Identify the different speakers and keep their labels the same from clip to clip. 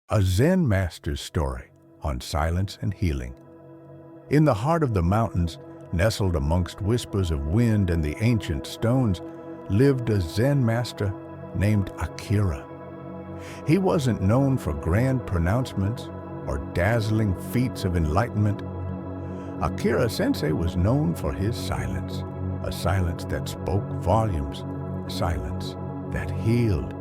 Speaker 1: A Zen master's story on silence and healing. In the heart of the mountains, nestled amongst whispers of wind and the ancient stones, lived a Zen master named Akira. He wasn't known for grand pronouncements or dazzling feats of enlightenment. Akira Sensei was known for his silence, a silence that spoke volumes, silence that healed.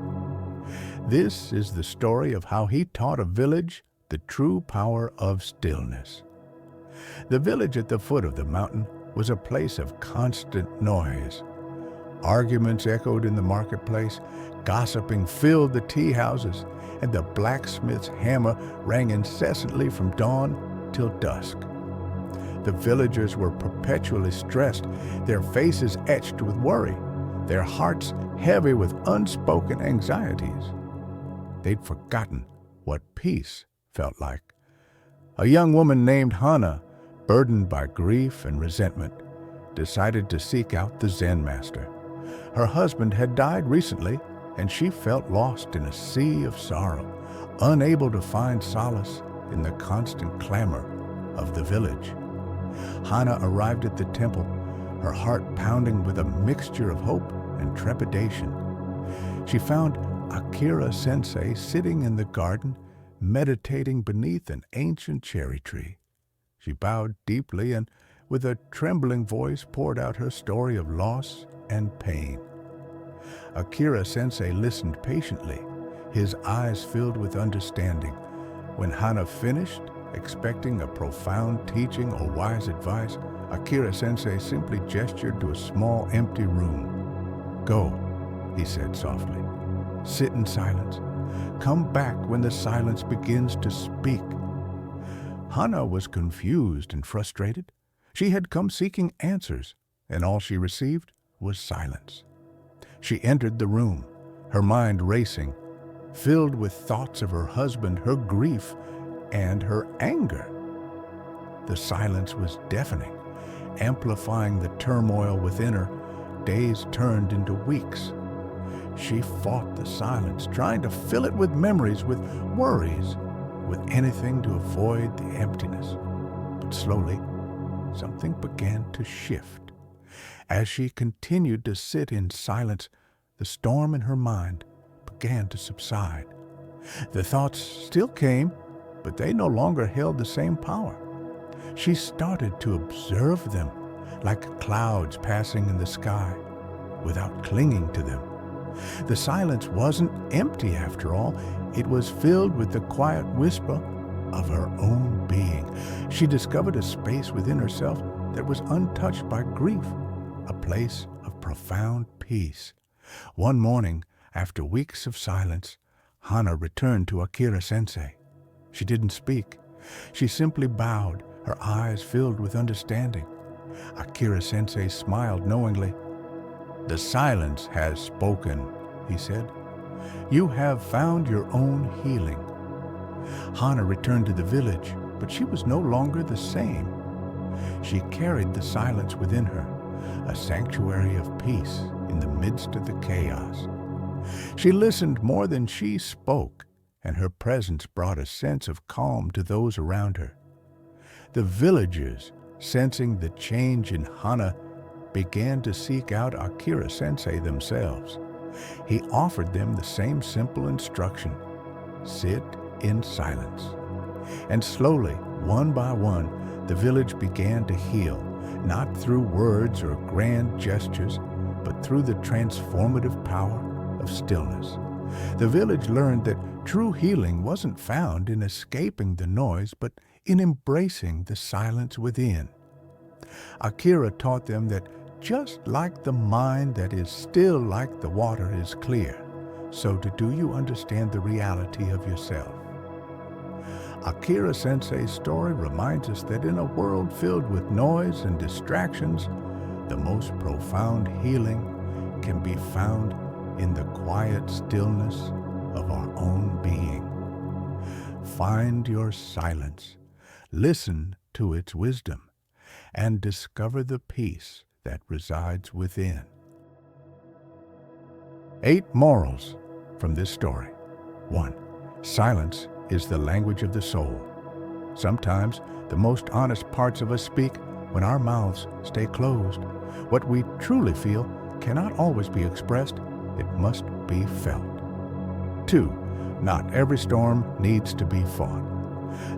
Speaker 1: This is the story of how he taught a village the true power of stillness. The village at the foot of the mountain was a place of constant noise. Arguments echoed in the marketplace, gossiping filled the tea houses, and the blacksmith's hammer rang incessantly from dawn till dusk. The villagers were perpetually stressed, their faces etched with worry, their hearts heavy with unspoken anxieties. They'd forgotten what peace felt like. A young woman named Hana, burdened by grief and resentment, decided to seek out the Zen master. Her husband had died recently, and she felt lost in a sea of sorrow, unable to find solace in the constant clamor of the village. Hana arrived at the temple, her heart pounding with a mixture of hope and trepidation. She found Akira Sensei sitting in the garden, meditating beneath an ancient cherry tree. She bowed deeply and, with a trembling voice, poured out her story of loss and pain. Akira Sensei listened patiently, his eyes filled with understanding. When Hana finished, expecting a profound teaching or wise advice, Akira Sensei simply gestured to a small empty room. "Go," he said softly. "Sit in silence. Come back when the silence begins to speak." Hana was confused and frustrated. She had come seeking answers, and all she received was silence. She entered the room, her mind racing, filled with thoughts of her husband, her grief, and her anger. The silence was deafening, amplifying the turmoil within her. Days turned into weeks. She fought the silence, trying to fill it with memories, with worries, with anything to avoid the emptiness. But slowly, something began to shift. As she continued to sit in silence, the storm in her mind began to subside. The thoughts still came, but they no longer held the same power. She started to observe them, like clouds passing in the sky, without clinging to them. The silence wasn't empty after all. It was filled with the quiet whisper of her own being. She discovered a space within herself that was untouched by grief, a place of profound peace. One morning, after weeks of silence, Hana returned to Akira Sensei. She didn't speak. She simply bowed, her eyes filled with understanding. Akira Sensei smiled knowingly. "The silence has spoken," he said. "You have found your own healing." Hana returned to the village, but she was no longer the same. She carried the silence within her, a sanctuary of peace in the midst of the chaos. She listened more than she spoke, and her presence brought a sense of calm to those around her. The villagers, sensing the change in Hana, began to seek out Akira Sensei themselves. He offered them the same simple instruction: sit in silence. And slowly, one by one, the village began to heal, not through words or grand gestures, but through the transformative power of stillness. The village learned that true healing wasn't found in escaping the noise, but in embracing the silence within. Akira taught them that just like the mind that is still like the water is clear, so do you understand the reality of yourself. Akira Sensei's story reminds us that in a world filled with noise and distractions, the most profound healing can be found in the quiet stillness of our own being. Find your silence, listen to its wisdom, and discover the peace that resides within. 8 morals from this story. 1. Silence is the language of the soul. Sometimes the most honest parts of us speak when our mouths stay closed. What we truly feel cannot always be expressed, it must be felt. 2. Not every storm needs to be fought.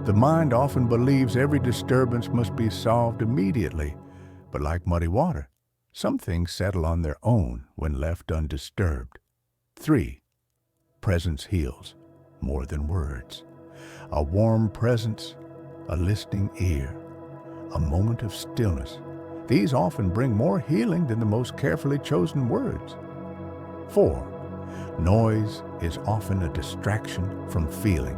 Speaker 1: The mind often believes every disturbance must be solved immediately, but like muddy water, some things settle on their own when left undisturbed. 3. Presence heals more than words. A warm presence, a listening ear, a moment of stillness. These often bring more healing than the most carefully chosen words. 4. Noise is often a distraction from feeling.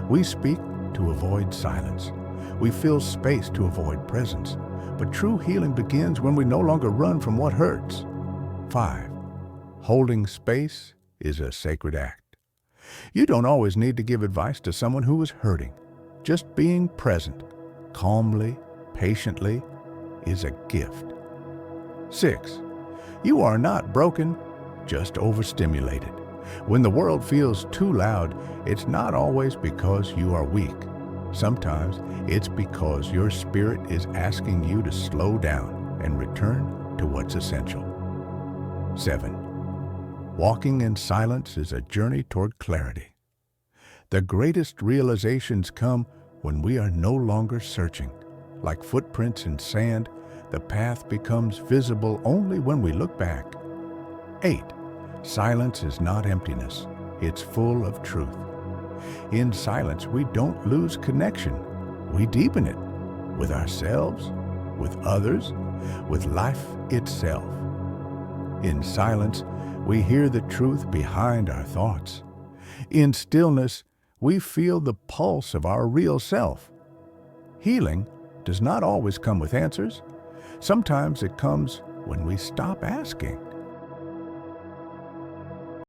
Speaker 1: We speak to avoid silence. We fill space to avoid presence. But true healing begins when we no longer run from what hurts. 5. Holding space is a sacred act. You don't always need to give advice to someone who is hurting. Just being present, calmly, patiently, is a gift. 6. You are not broken, just overstimulated. When the world feels too loud, it's not always because you are weak. Sometimes it's because your spirit is asking you to slow down and return to what's essential. 7. Walking in silence is a journey toward clarity. The greatest realizations come when we are no longer searching. Like footprints in sand, the path becomes visible only when we look back. 8. Silence is not emptiness. It's full of truth. In silence, we don't lose connection. We deepen it with ourselves, with others, with life itself. In silence, we hear the truth behind our thoughts. In stillness, we feel the pulse of our real self. Healing does not always come with answers. Sometimes it comes when we stop asking.